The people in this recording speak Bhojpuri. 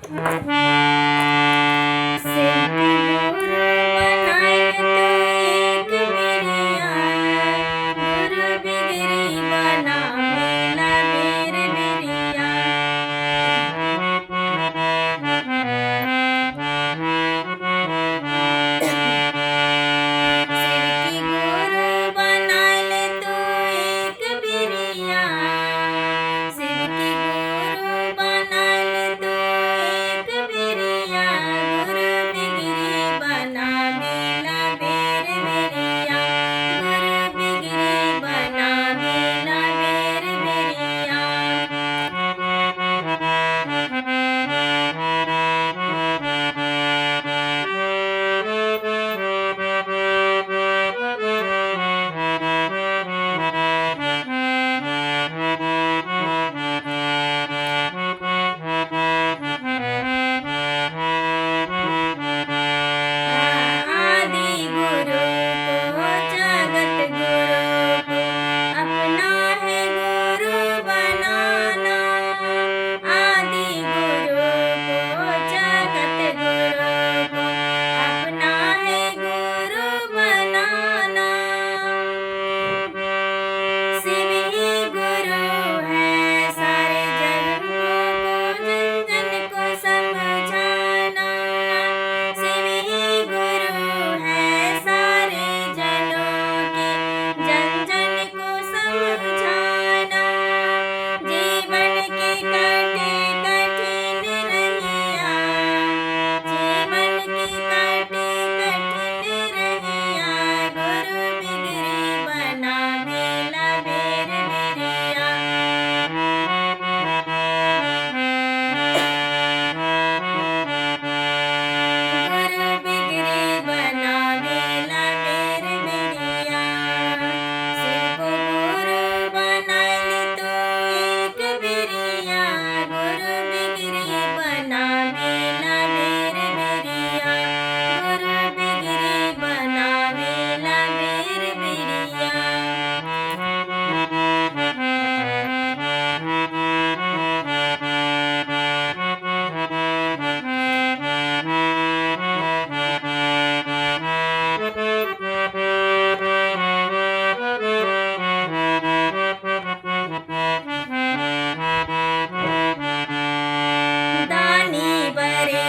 शिल्पी गुरु बनाए तो एक बिरिया, गुरु बिगड़ी बना मेला बेर बिरिया। शिल्पी गुरु बनाए तो एक बिरिया, शिल्पी गुरु बनाए तो एक बिरिया, गुरु बिगड़ी बना मेला बेर बिरिया, गुरु बिगड़ी बना मेला बेर बिरिया। आदि गुरु को जगत गुरु को अपना है गुरु बनाना, आदि गुरु को जगत गुरु को अपना है गुरु बनाना। शिव ही गुरु है सारे जग को जन जन को समझाना, शिव ही गुरु है सारे जनों के जन जन को समझाना। जीवन की कटे कठिन रहिया, जीवन की कटे कठिन रहिया, गुरु बिगड़ी बना मेला बेर बिरिया। गुरु बिगड़ी बना मेला बेर बिरिया। शिव को गुरु बनाए तो एक बिरिया, गुरु बिगड़ी बना मेला बेर बिरिया, गुरु बिगड़ी बना मेला बेर बिरिया। दानी बरे